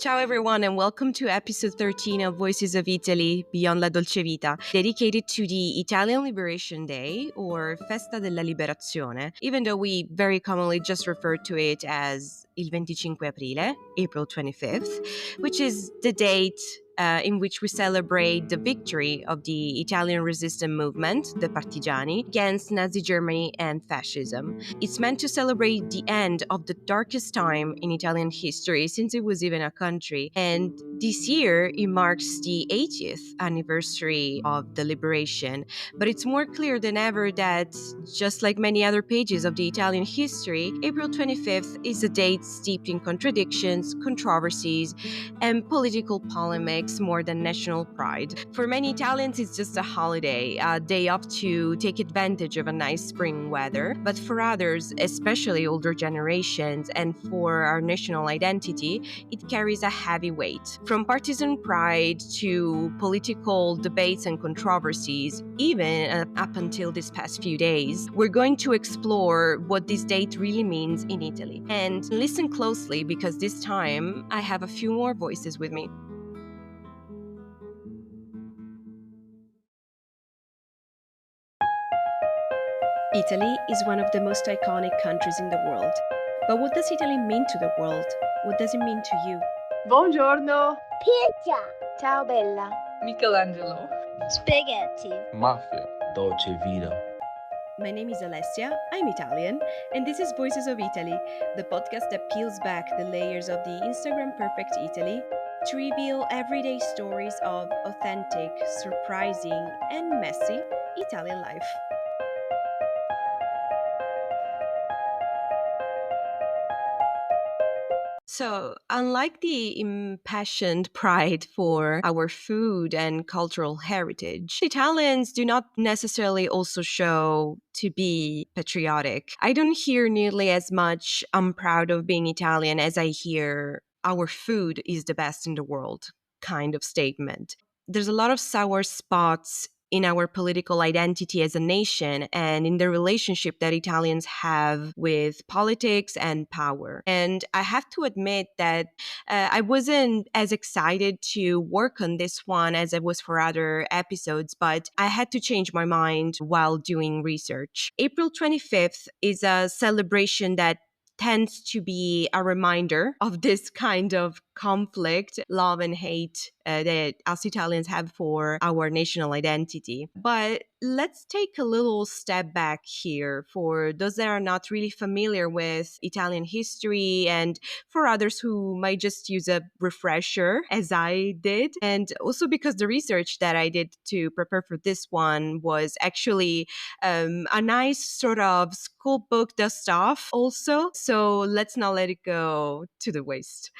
Ciao everyone and welcome to episode 13 of Voices of Italy Beyond la Dolce Vita, dedicated to the Italian Liberation Day or Festa della Liberazione, even though we very commonly just refer to it as il 25 aprile, April 25th, which is the date in which we celebrate the victory of the Italian resistance movement, the Partigiani, against Nazi Germany and fascism. It's meant to celebrate the end of the darkest time in Italian history since it was even a country. And this year, it marks the 80th anniversary of the liberation. But it's more clear than ever that, just like many other pages of the Italian history, April 25th is a date steeped in contradictions, controversies, and political polemics more than national pride. For many Italians, it's just a holiday, a day off to take advantage of a nice spring weather. But for others, especially older generations, and for our national identity, it carries a heavy weight. From partisan pride to political debates and controversies, even up until these past few days, we're going to explore what this date really means in Italy. And listen closely because this time I have a few more voices with me. Italy is one of the most iconic countries in the world. But what does Italy mean to the world? What does it mean to you? Buongiorno. Pizza. Ciao Bella. Michelangelo. Spaghetti. Mafia. Dolce Vita. My name is Alessia, I'm Italian, and this is Voices of Italy, the podcast that peels back the layers of the Instagram perfect Italy to reveal everyday stories of authentic, surprising, and messy Italian life. So, unlike the impassioned pride for our food and cultural heritage, Italians do not necessarily also show to be patriotic. I don't hear nearly as much "I'm proud of being Italian" as I hear "our food is the best in the world" kind of statement. There's a lot of sour spots in our political identity as a nation and in the relationship that Italians have with politics and power. And I have to admit that I wasn't as excited to work on this one as I was for other episodes, but I had to change my mind while doing research. April 25th is a celebration that tends to be a reminder of this kind of conflict, love and hate that us Italians have for our national identity. But let's take a little step back here for those that are not really familiar with Italian history and for others who might just use a refresher, as I did. And also because the research that I did to prepare for this one was actually a nice sort of school book dust off also. So let's not let it go to the waste.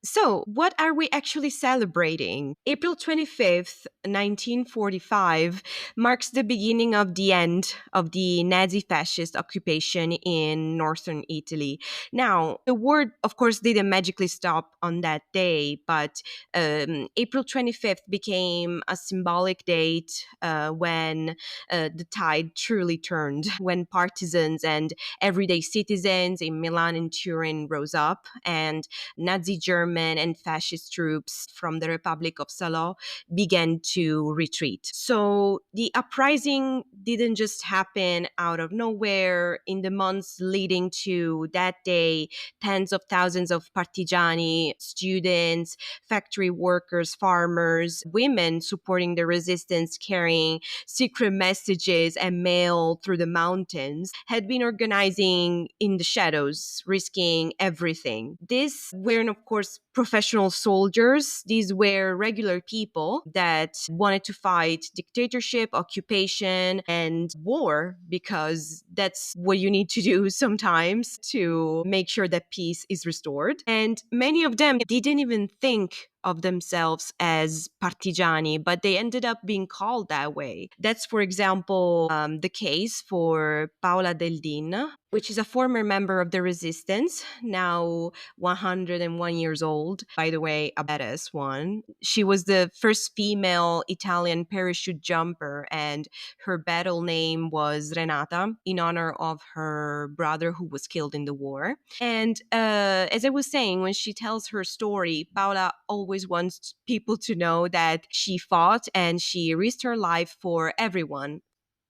So what are we actually celebrating? April 25th, 1945 marks the beginning of the end of the Nazi fascist occupation in northern Italy. Now, the war, of course, didn't magically stop on that day, but April 25th became a symbolic date when the tide truly turned, when partisans and everyday citizens in Milan and Turin rose up, and Nazi German and fascist troops from the Republic of Salò began to retreat. So the uprising didn't just happen out of nowhere. In the months leading to that day, tens of thousands of partigiani, students, factory workers, farmers, women supporting the resistance, carrying secret messages and mail through the mountains, had been organizing in the shadows, risking everything. These weren't, of course, professional soldiers. These were regular people that wanted to fight dictatorship, occupation, and war, because that's what you need to do sometimes to make sure that peace is restored. And many of them didn't even think of themselves as partigiani, but they ended up being called that way. That's, for example, the case for Paola Del Din, which is a former member of the resistance, now 101 years old. By the way, a badass one. She was the first female Italian parachute jumper, and her battle name was Renata, in honor of her brother who was killed in the war. And as I was saying, when she tells her story, Paola always wants people to know that she fought and she risked her life for everyone,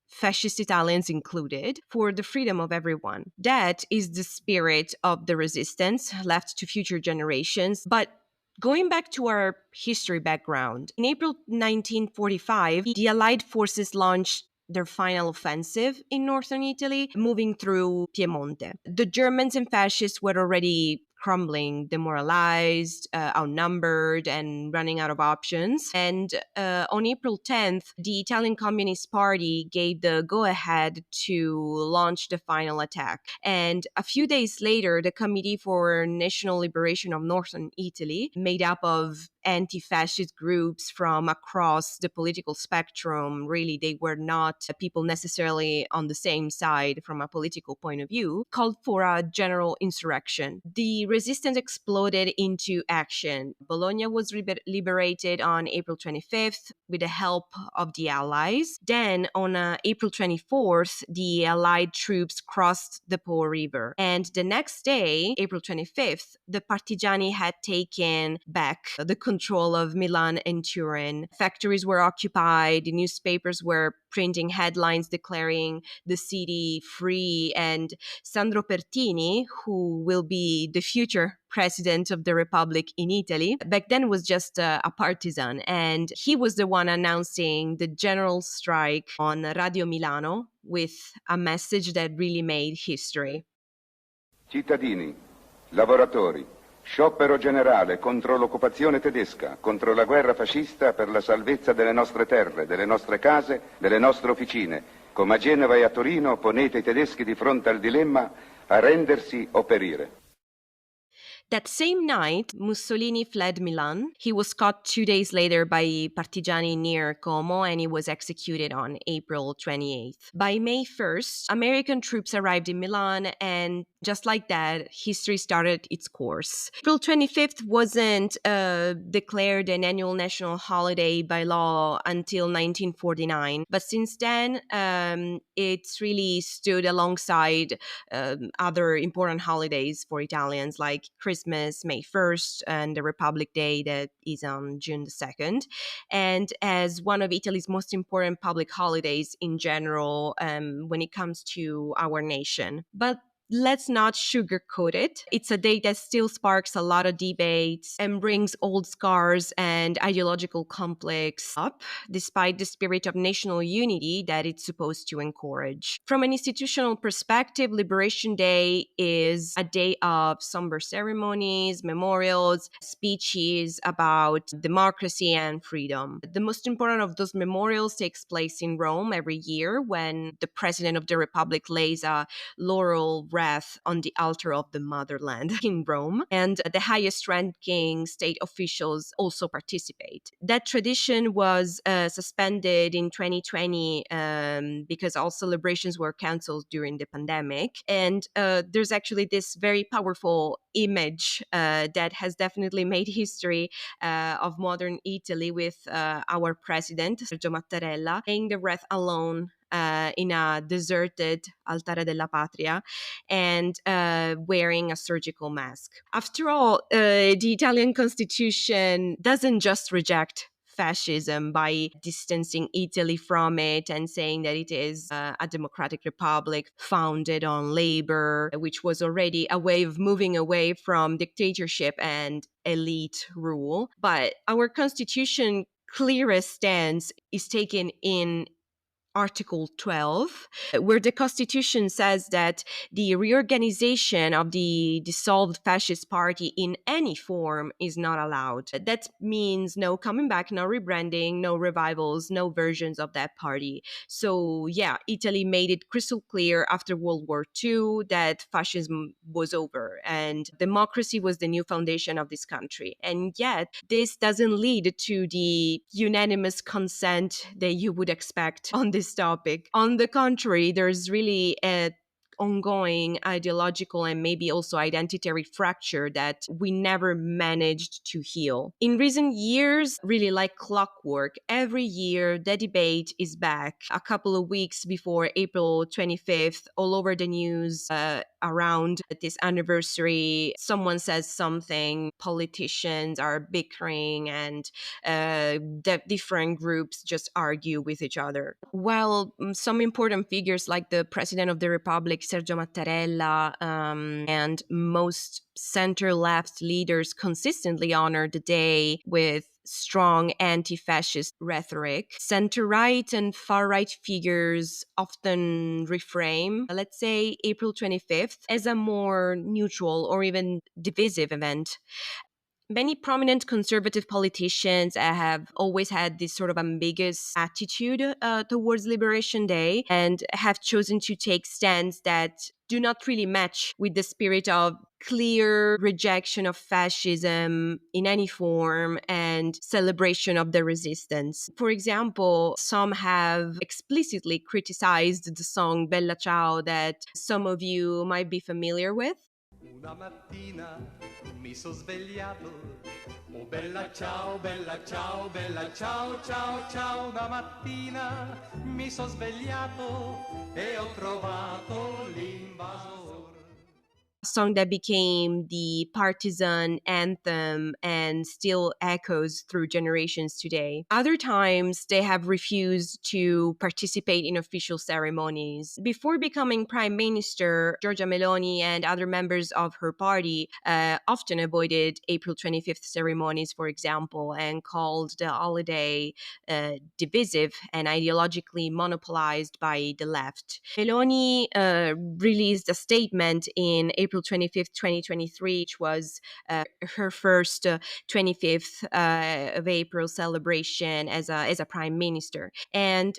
fascist Italians included, for the freedom of everyone. That is the spirit of the resistance left to future generations. But going back to our history background, in April 1945, the Allied forces launched their final offensive in northern Italy, moving through Piemonte. The Germans and fascists were already crumbling, demoralized, outnumbered, and running out of options. And on April 10th, the Italian Communist Party gave the go ahead to launch the final attack. And a few days later, the Committee for National Liberation of Northern Italy, made up of anti fascist groups from across the political spectrum, really, they were not people necessarily on the same side from a political point of view, called for a general insurrection. The resistance exploded into action. Bologna was liberated on April 25th with the help of the Allies. Then, on April 24th, the Allied troops crossed the Po River. And the next day, April 25th, the Partigiani had taken back the control of Milan and Turin. Factories were occupied, the newspapers were printing headlines declaring the city free, and Sandro Pertini, who will be the future president of the Republic in Italy, back then was just a partisan, and he was the one announcing the general strike on Radio Milano with a message that really made history. Cittadini, lavoratori, sciopero generale contro l'occupazione tedesca, contro la guerra fascista per la salvezza delle nostre terre, delle nostre case, delle nostre officine. Come a Genova e a Torino ponete i tedeschi di fronte al dilemma arrendersi o perire. That same night, Mussolini fled Milan. He was caught 2 days later by partigiani near Como, and he was executed on April 28th. By May 1st, American troops arrived in Milan, and just like that, history started its course. April 25th wasn't declared an annual national holiday by law until 1949, but since then, it's really stood alongside other important holidays for Italians like Christmas, May 1st, and the Republic Day that is on June the 2nd. And as one of Italy's most important public holidays in general when it comes to our nation. But let's not sugarcoat it. It's a day that still sparks a lot of debates and brings old scars and ideological conflicts up, despite the spirit of national unity that it's supposed to encourage. From an institutional perspective, Liberation Day is a day of somber ceremonies, memorials, speeches about democracy and freedom. The most important of those memorials takes place in Rome every year when the President of the Republic lays a laurel wreath on the altar of the motherland in Rome, and the highest ranking state officials also participate. That tradition was suspended in 2020 because all celebrations were canceled during the pandemic. And there's actually this very powerful image that has definitely made history of modern Italy with our president, Sergio Mattarella, laying the wreath alone in a deserted Altare della Patria and wearing a surgical mask. After all, the Italian constitution doesn't just reject fascism by distancing Italy from it and saying that it is a democratic republic founded on labor, which was already a way of moving away from dictatorship and elite rule. But our constitution clearest stance is taken in Article 12, where the Constitution says that the reorganization of the dissolved fascist party in any form is not allowed. That means no coming back, no rebranding, no revivals, no versions of that party. So, yeah, Italy made it crystal clear after World War II that fascism was over and democracy was the new foundation of this country. And yet, this doesn't lead to the unanimous consent that you would expect on this topic. On the contrary, there's really a ongoing ideological and maybe also identitary fracture that we never managed to heal. In recent years, really like clockwork, every year the debate is back. A couple of weeks before April 25th, all over the news around this anniversary, someone says something, politicians are bickering, and the different groups just argue with each other. While some important figures like the President of the Republic, Sergio Mattarella, and most center-left leaders consistently honor the day with strong anti-fascist rhetoric, center-right and far-right figures often reframe, let's say, April 25th as a more neutral or even divisive event. Many prominent conservative politicians have always had this sort of ambiguous attitude towards Liberation Day and have chosen to take stands that do not really match with the spirit of clear rejection of fascism in any form and celebration of the resistance. For example, some have explicitly criticized the song Bella Ciao that some of you might be familiar with. Una mattina mi sono svegliato, oh bella ciao, bella ciao, bella ciao, ciao, ciao. Una mattina mi sono svegliato e ho trovato l'invasor. Song that became the partisan anthem and still echoes through generations today. Other times, they have refused to participate in official ceremonies. Before becoming prime minister, Giorgia Meloni and other members of her party often avoided April 25th ceremonies, for example, and called the holiday divisive and ideologically monopolized by the left. Meloni released a statement in April 25th, 2023, which was her first 25th of April celebration as a prime minister. And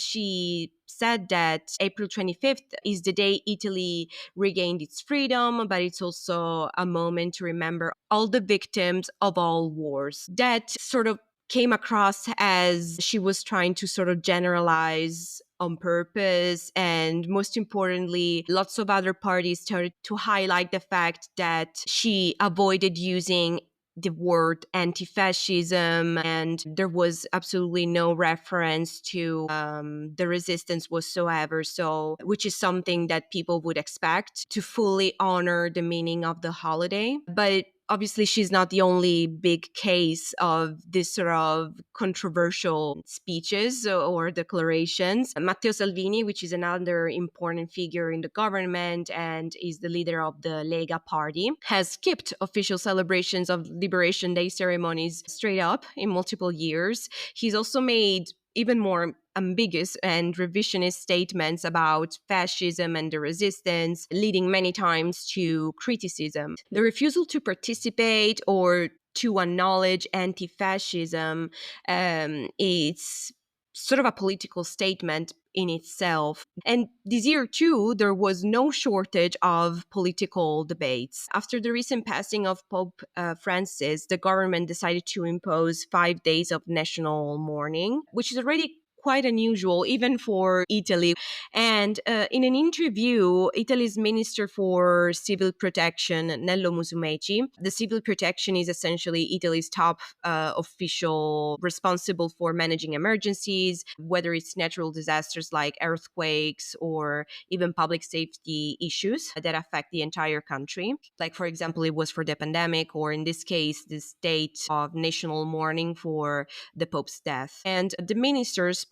she said that April 25th is the day Italy regained its freedom, but it's also a moment to remember all the victims of all wars. That sort of came across as she was trying to sort of generalize on purpose. And most importantly, lots of other parties started to highlight the fact that she avoided using the word anti-fascism, and there was absolutely no reference to the resistance whatsoever. So, which is something that people would expect to fully honor the meaning of the holiday. But obviously, she's not the only big case of this sort of controversial speeches or declarations. Matteo Salvini, which is another important figure in the government and is the leader of the Lega party, has skipped official celebrations of Liberation Day ceremonies straight up in multiple years. He's also made even more ambiguous and revisionist statements about fascism and the resistance, leading many times to criticism. The refusal to participate or to acknowledge anti-fascism, it's sort of a political statement in itself. And this year, too, there was no shortage of political debates. After the recent passing of Pope Francis, the government decided to impose 5 days of national mourning, which is already quite unusual, even for Italy. And in an interview, Italy's Minister for Civil Protection, Nello Musumeci, the civil protection is essentially Italy's top official responsible for managing emergencies, whether it's natural disasters like earthquakes or even public safety issues that affect the entire country. Like, for example, it was for the pandemic, or in this case, the state of national mourning for the Pope's death. And the minister spoke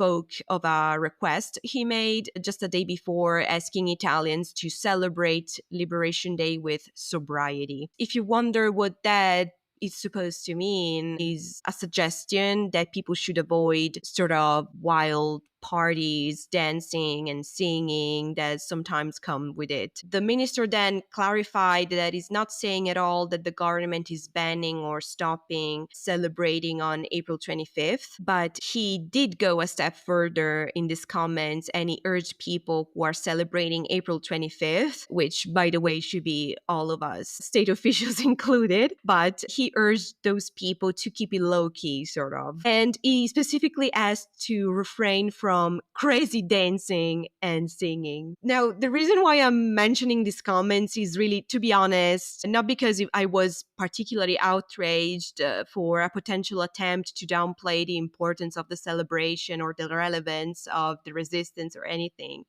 of a request he made just a day before, asking Italians to celebrate Liberation Day with sobriety. If you wonder what that is supposed to mean, is a suggestion that people should avoid sort of wild parties, dancing, and singing that sometimes come with it. The minister then clarified that he's not saying at all that the government is banning or stopping celebrating on April 25th, but he did go a step further in this comment and he urged people who are celebrating April 25th, which by the way should be all of us, state officials included, but he urged those people to keep it low key, sort of. And he specifically asked to refrain from crazy dancing and singing. Now, the reason why I'm mentioning these comments is really, to be honest, not because I was particularly outraged for a potential attempt to downplay the importance of the celebration or the relevance of the resistance or anything.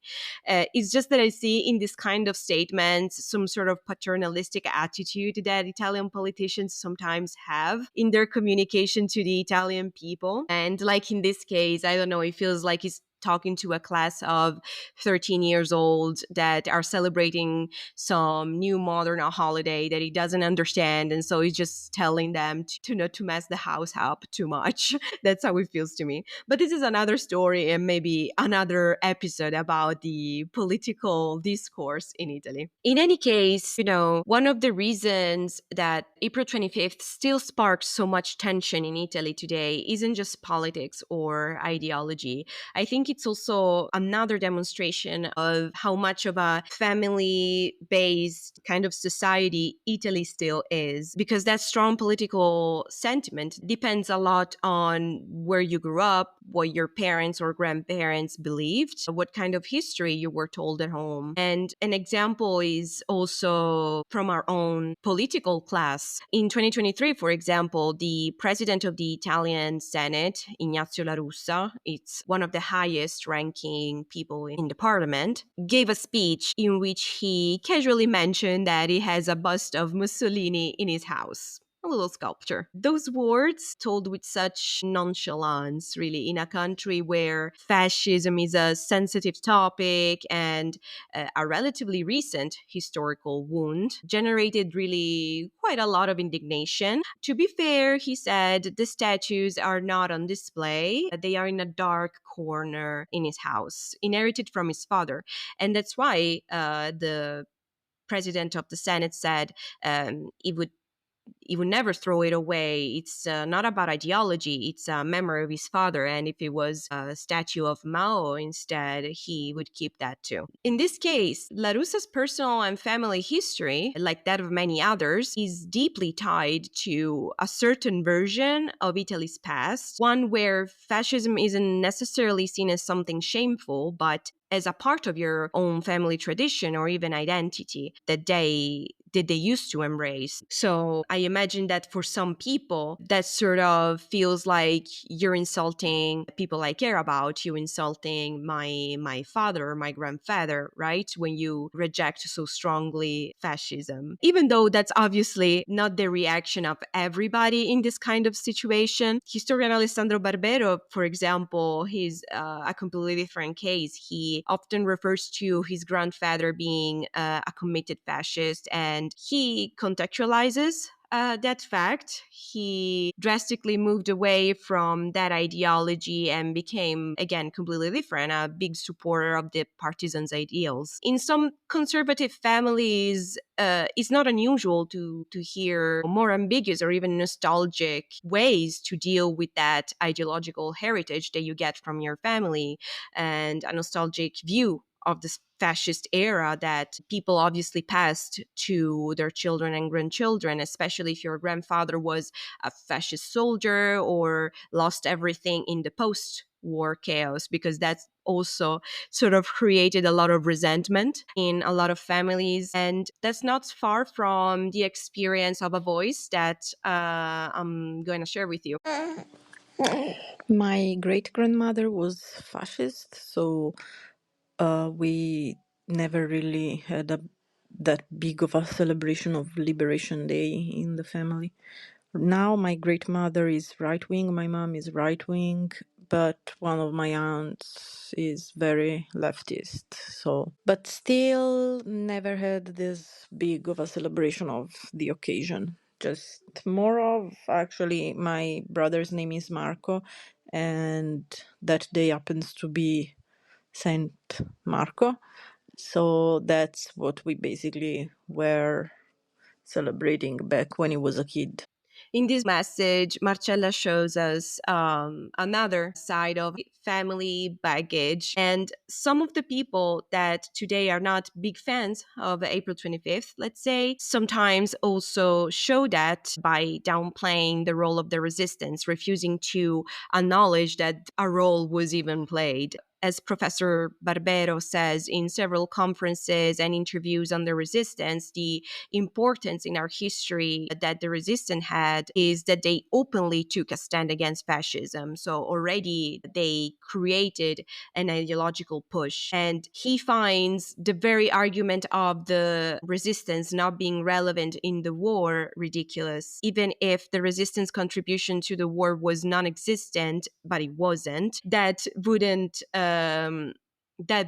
It's just that I see in this kind of statements some sort of paternalistic attitude that Italian politicians sometimes have in their communication to the Italian people. And like in this case, I don't know, it feels like he's talking to a class of 13 years old that are celebrating some new modern holiday that he doesn't understand. And so he's just telling them to not to mess the house up too much. That's how it feels to me. But this is another story and maybe another episode about the political discourse in Italy. In any case, one of the reasons that April 25th still sparks so much tension in Italy today isn't just politics or ideology. I think it's also another demonstration of how much of a family based kind of society Italy still is, because that strong political sentiment depends a lot on where you grew up, what your parents or grandparents believed, what kind of history you were told at home. And an example is also from our own political class. In 2023, for example, the president of the Italian Senate, Ignazio La Russa, it's one of the highest ranking people in the parliament, gave a speech in which he casually mentioned that he has a bust of Mussolini in his house. A little sculpture. Those words told with such nonchalance, really, in a country where fascism is a sensitive topic and a relatively recent historical wound, generated really quite a lot of indignation. To be fair, he said the statues are not on display. They are in a dark corner in his house, inherited from his father. And that's why the president of the Senate said he would never throw it away. It's not about ideology. It's a memory of his father. And if it was a statue of Mao instead, he would keep that too. In this case, La Russa's personal and family history, like that of many others, is deeply tied to a certain version of Italy's past, one where fascism isn't necessarily seen as something shameful, but as a part of your own family tradition or even identity that they used to embrace. So I imagine that for some people, that sort of feels like you're insulting people I care about, you insulting my father or my grandfather, right? When you reject so strongly fascism. Even though that's obviously not the reaction of everybody in this kind of situation. Historian Alessandro Barbero, for example, he's a completely different case. He often refers to his grandfather being a committed fascist, and he contextualizes that fact. He drastically moved away from that ideology and became, again, completely different, a big supporter of the partisans' ideals. In some conservative families, it's not unusual to hear more ambiguous or even nostalgic ways to deal with that ideological heritage that you get from your family, and a nostalgic view of this fascist era that people obviously passed to their children and grandchildren, especially if your grandfather was a fascist soldier or lost everything in the post-war chaos, because that's also sort of created a lot of resentment in a lot of families. And that's not far from the experience of a voice that I'm going to share with you. My great grandmother was fascist, so we never really had that big of a celebration of Liberation Day in the family. Now my great mother is right wing, my mom is right wing, but one of my aunts is very leftist. So, but still never had this big of a celebration of the occasion. Just more of, actually, my brother's name is Marco, and that day happens to be Saint Marco. So that's what we basically were celebrating back when he was a kid. In this message, Marcella shows us another side of family baggage. And some of the people that today are not big fans of April 25th, let's say, sometimes also show that by downplaying the role of the resistance, refusing to acknowledge that a role was even played. As Professor Barbero says in several conferences and interviews on the resistance, the importance in our history that the resistance had is that they openly took a stand against fascism. So already they created an ideological push. And he finds the very argument of the resistance not being relevant in the war ridiculous, even if the resistance contribution to the war was non-existent, but it wasn't. That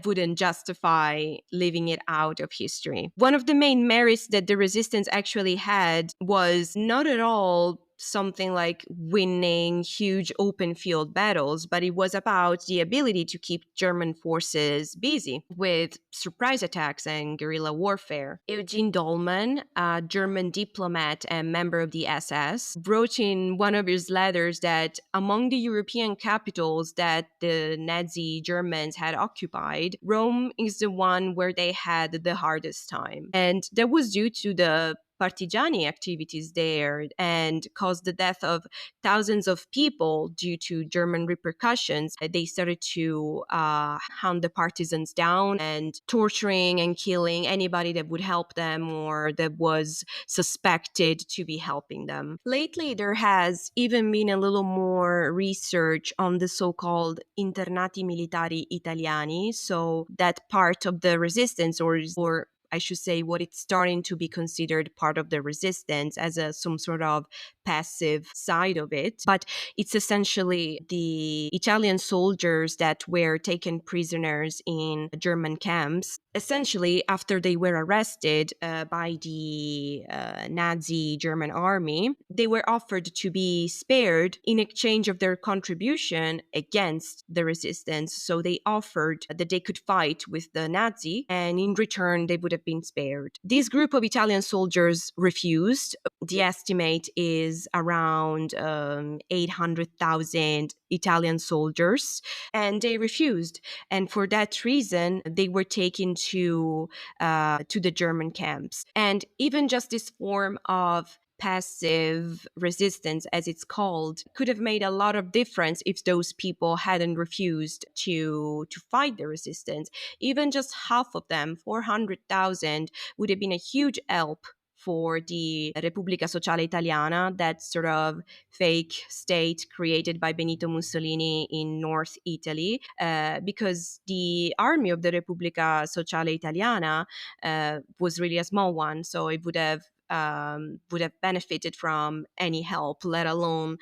wouldn't justify leaving it out of history. One of the main merits that the resistance actually had was not at all something like winning huge open field battles, but it was about the ability to keep German forces busy with surprise attacks and guerrilla warfare. Eugene Dolman, a German diplomat and member of the SS, wrote in one of his letters that among the European capitals that the Nazi Germans had occupied, Rome is the one where they had the hardest time. And that was due to the partigiani activities there and caused the death of thousands of people due to German repercussions. They started to hunt the partisans down and torturing and killing anybody that would help them or that was suspected to be helping them. Lately, there has even been a little more research on the so-called internati militari italiani, so that part of the resistance, or I should say, what it's starting to be considered part of the resistance as some sort of passive side of it. But it's essentially the Italian soldiers that were taken prisoners in German camps. Essentially, after they were arrested by the Nazi German army, they were offered to be spared in exchange of their contribution against the resistance. So they offered that they could fight with the Nazi, and in return, they would have been spared. This group of Italian soldiers refused. The estimate is around 800,000 Italian soldiers, and they refused. And for that reason, they were taken to the German camps. And even just this form of passive resistance, as it's called, could have made a lot of difference if those people hadn't refused to fight the resistance. Even just half of them, 400,000, would have been a huge help for the Repubblica Sociale Italiana, that sort of fake state created by Benito Mussolini in North Italy, because the army of the Repubblica Sociale Italiana was really a small one, so it would have benefited from any help, let alone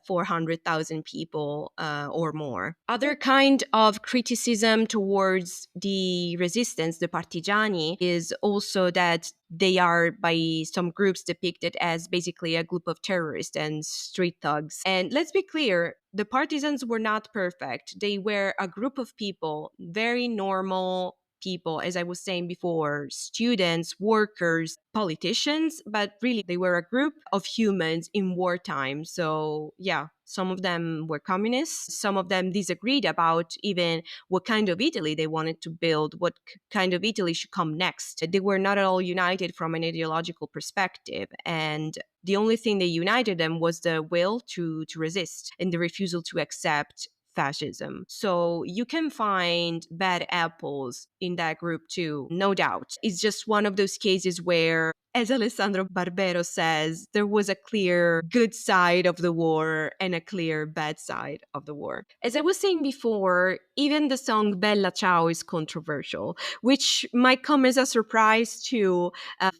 400,000 people or more. Other kind of criticism towards the resistance, the partigiani, is also that they are by some groups depicted as basically a group of terrorists and street thugs. And let's be clear, the partisans were not perfect. They were a group of people, very normal people, as I was saying before, students, workers, politicians, but really they were a group of humans in wartime. So, yeah, some of them were communists. Some of them disagreed about even what kind of Italy they wanted to build, what kind of Italy should come next. They were not at all united from an ideological perspective. And the only thing that united them was the will to resist and the refusal to accept fascism. So you can find bad apples in that group too, no doubt. It's just one of those cases where, as Alessandro Barbero says, there was a clear good side of the war and a clear bad side of the war. As I was saying before, even the song Bella Ciao is controversial, which might come as a surprise to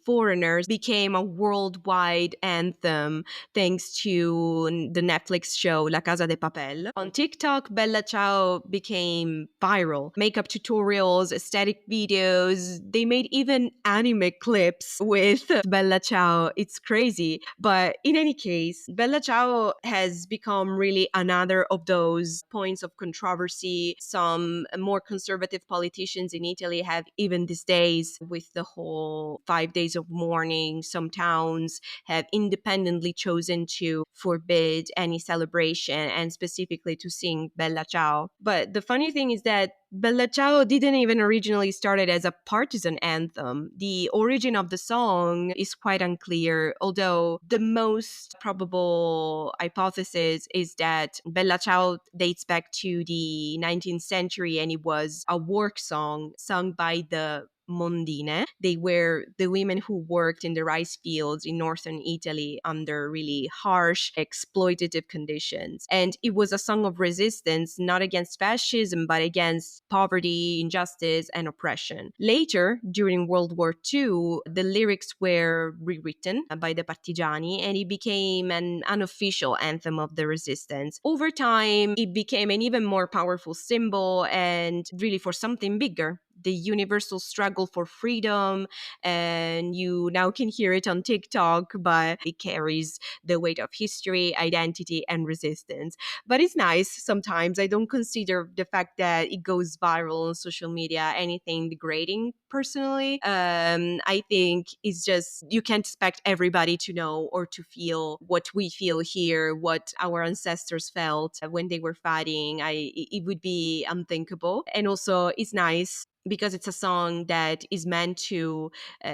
foreigners, became a worldwide anthem thanks to the Netflix show La Casa de Papel. On TikTok, Bella Ciao became viral. Makeup tutorials, aesthetic videos, they made even anime clips with Bella Ciao. It's crazy. But in any case, Bella Ciao has become really another of those points of controversy. Some more conservative politicians in Italy have, even these days, with the whole 5 days of mourning, some towns have independently chosen to forbid any celebration and specifically to sing Bella Ciao. But the funny thing is that Bella Ciao didn't even originally started as a partisan anthem. The origin of the song is quite unclear, although the most probable hypothesis is that Bella Ciao dates back to the 19th century and it was a work song sung by the mondine. They were the women who worked in the rice fields in northern Italy under really harsh, exploitative conditions. And it was a song of resistance, not against fascism, but against poverty, injustice, and oppression. Later, during World War II, the lyrics were rewritten by the partigiani and it became an unofficial anthem of the resistance. Over time, it became an even more powerful symbol and really for something bigger, the universal struggle for freedom. And you now can hear it on TikTok, but it carries the weight of history, identity, and resistance. But it's nice sometimes. I don't consider the fact that it goes viral on social media anything degrading personally. I think it's just you can't expect everybody to know or to feel what we feel here, what our ancestors felt when they were fighting. It would be unthinkable. And also, it's nice because it's a song that is meant to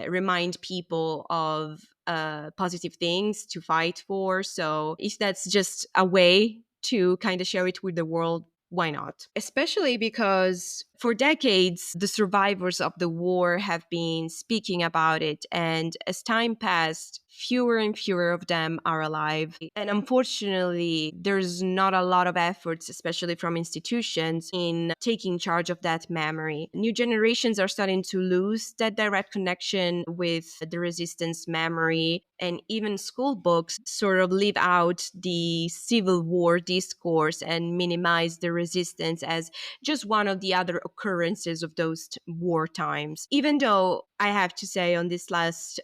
remind people of positive things to fight for. So if that's just a way to kind of share it with the world, why not? Especially because for decades, the survivors of the war have been speaking about it. And as time passed, fewer and fewer of them are alive. And unfortunately, there's not a lot of efforts, especially from institutions, in taking charge of that memory. New generations are starting to lose that direct connection with the resistance memory. And even school books sort of leave out the Civil War discourse and minimize the resistance as just one of the other occurrences of those war times. Even though I have to say on this last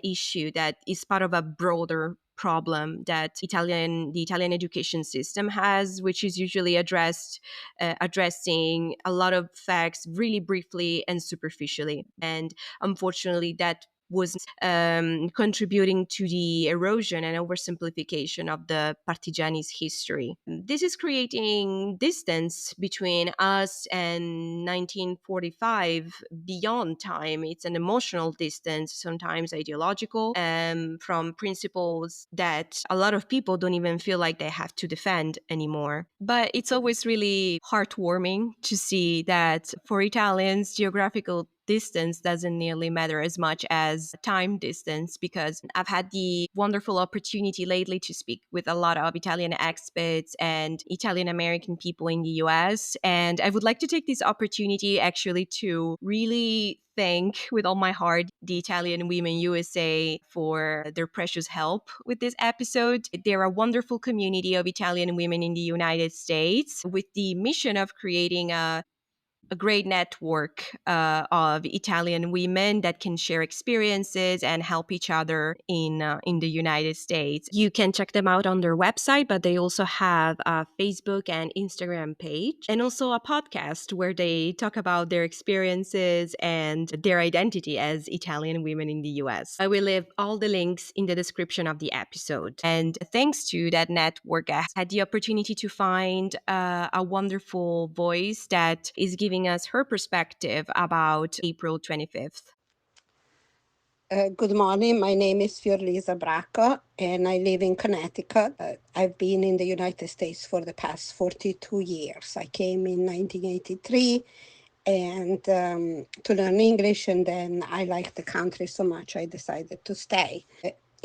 issue that is part of a broader problem that the Italian education system has, which is usually addressing a lot of facts really briefly and superficially. And unfortunately, that was contributing to the erosion and oversimplification of the Partigiani's history. This is creating distance between us and 1945 beyond time. It's an emotional distance, sometimes ideological, from principles that a lot of people don't even feel like they have to defend anymore. But it's always really heartwarming to see that for Italians, geographical distance doesn't nearly matter as much as time distance, because I've had the wonderful opportunity lately to speak with a lot of Italian expats and Italian American people in the US. And I would like to take this opportunity actually to really thank with all my heart the Italian Women USA for their precious help with this episode. They're a wonderful community of Italian women in the United States with the mission of creating a great network of Italian women that can share experiences and help each other in the United States. You can check them out on their website, but they also have a Facebook and Instagram page, and also a podcast where they talk about their experiences and their identity as Italian women in the US. I will leave all the links in the description of the episode. And thanks to that network, I had the opportunity to find a wonderful voice that is giving us her perspective about April 25th. Good morning. My name is Fiorlisa Bracco, and I live in Connecticut. I've been in the United States for the past 42 years. I came in 1983 and to learn English, and then I liked the country so much I decided to stay.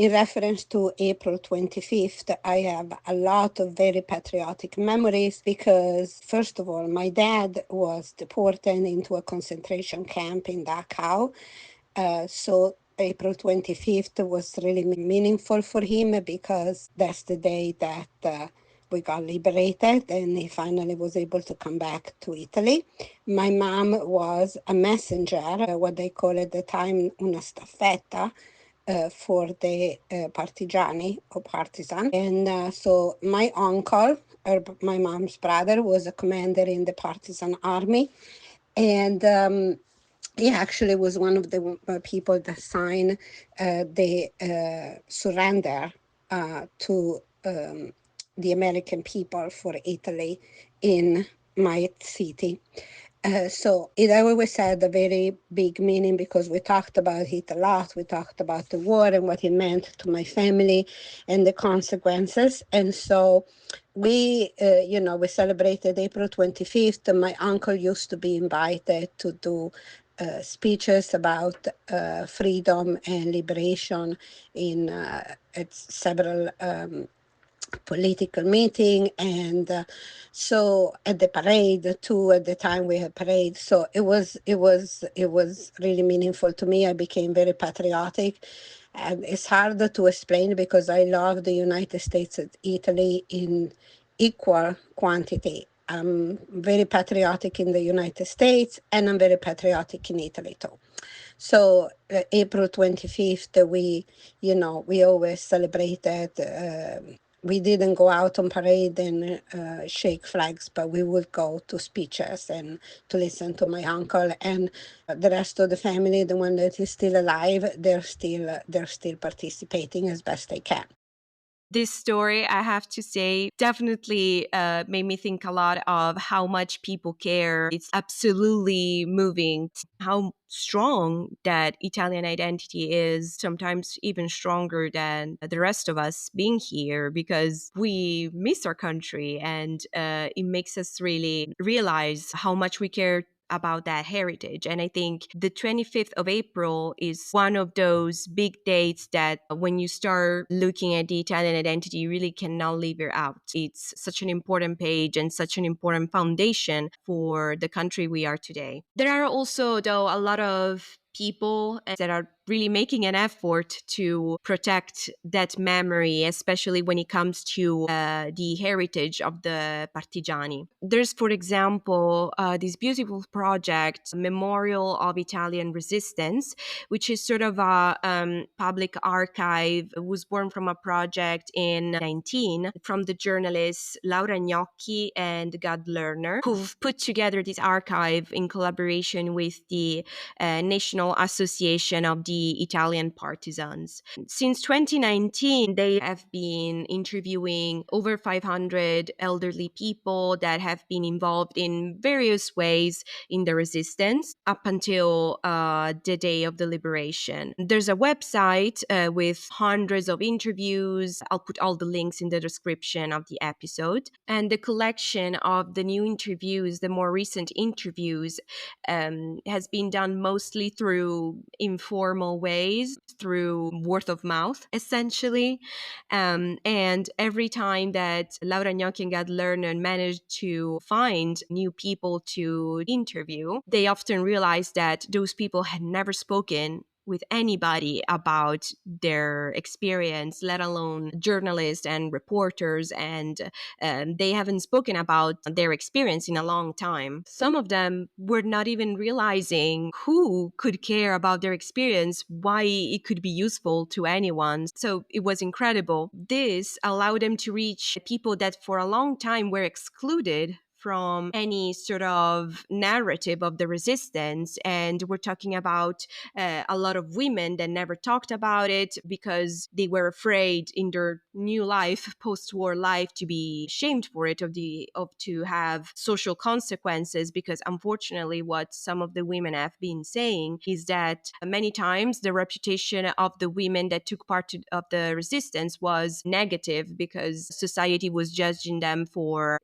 in reference to April 25th, I have a lot of very patriotic memories because, first of all, my dad was deported into a concentration camp in Dachau. So April 25th was really meaningful for him because that's the day that we got liberated and he finally was able to come back to Italy. My mom was a messenger, what they call at the time una staffetta, for the partigiani or partisan. And so my uncle, my mom's brother, was a commander in the partisan army. And he actually was one of the people that signed the surrender to the American people for Italy in my city. So it always had a very big meaning because we talked about it a lot. We talked about the war and what it meant to my family and the consequences. And so we celebrated April 25th. My uncle used to be invited to do speeches about freedom and liberation in at several political meeting, and so at the parade too, at the time we had parade, so it was really meaningful to me. I became very patriotic, and it's harder to explain because I love the United States and Italy in equal quantity. I'm very patriotic in the United States and I'm very patriotic in Italy too. So April 25th, we always celebrated. We didn't go out on parade and shake flags, but we would go to speeches and to listen to my uncle and the rest of the family, the one that is still alive. They're still participating as best they can. This story, I have to say, definitely made me think a lot of how much people care. It's absolutely moving how strong that Italian identity is, sometimes even stronger than the rest of us being here, because we miss our country, and it makes us really realize how much we care about that heritage. And I think the 25th of April is one of those big dates that when you start looking at the Italian identity, you really cannot leave it out. It's such an important page and such an important foundation for the country we are today. There are also, though, a lot of people that are really making an effort to protect that memory, especially when it comes to the heritage of the Partigiani. There's, for example, this beautiful project, Memorial of Italian Resistance, which is sort of a public archive. It was born from a project in 19 from the journalists Laura Gnocchi and Gad Lerner, who've put together this archive in collaboration with the National Association of the Italian Partisans. Since 2019, they have been interviewing over 500 elderly people that have been involved in various ways in the resistance up until the day of the liberation. There's a website with hundreds of interviews. I'll put all the links in the description of the episode. And the collection of the new interviews, the more recent interviews, has been done mostly through informal ways, through word of mouth, essentially. And every time that Laura Gnocchi and Gad Lerner managed to find new people to interview, they often realized that those people had never spoken with anybody about their experience, let alone journalists and reporters, and they haven't spoken about their experience in a long time. Some of them were not even realizing who could care about their experience, why it could be useful to anyone. So it was incredible. This allowed them to reach people that for a long time were excluded from any sort of narrative of the resistance. And we're talking about a lot of women that never talked about it because they were afraid in their new life, post-war life, to be shamed for it, of to have social consequences. Because unfortunately, what some of the women have been saying is that many times the reputation of the women that took part of the resistance was negative because society was judging them for,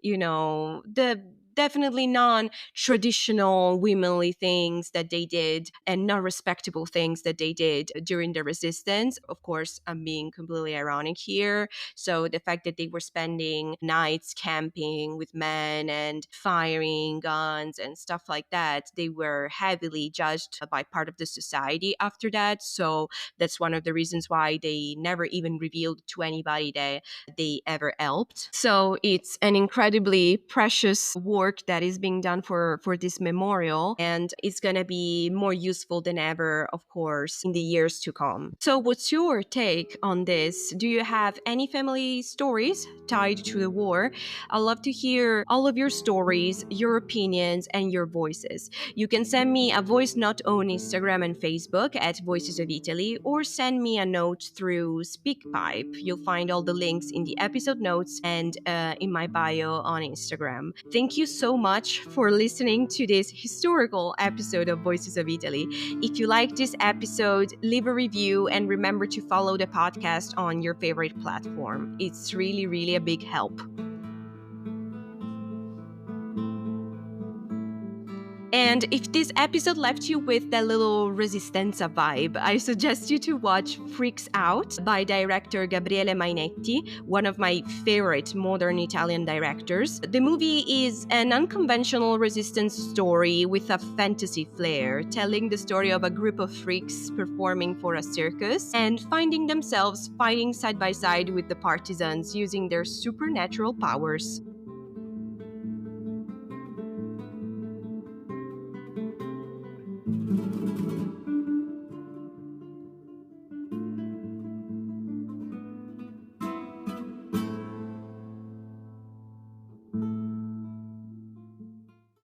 the definitely non-traditional womanly things that they did and not respectable things that they did during the resistance. Of course, I'm being completely ironic here. So the fact that they were spending nights camping with men and firing guns and stuff like that, they were heavily judged by part of the society after that. So that's one of the reasons why they never even revealed to anybody that they ever helped. So it's an incredibly precious work that is being done for this memorial, and it's going to be more useful than ever, of course, in the years to come. So what's your take on this? Do you have any family stories tied to the war? I'd love to hear all of your stories, your opinions, and your voices. You can send me a voice note on Instagram and Facebook at Voices of Italy, or send me a note through SpeakPipe. You'll find all the links in the episode notes and in my bio on Instagram. Thank you so much for listening to this historical episode of Voices of Italy. If you like this episode, leave a review and remember to follow the podcast on your favorite platform. It's really, really a big help. And if this episode left you with that little Resistenza vibe, I suggest you to watch Freaks Out by director Gabriele Mainetti, one of my favorite modern Italian directors. The movie is an unconventional resistance story with a fantasy flair, telling the story of a group of freaks performing for a circus and finding themselves fighting side by side with the partisans using their supernatural powers.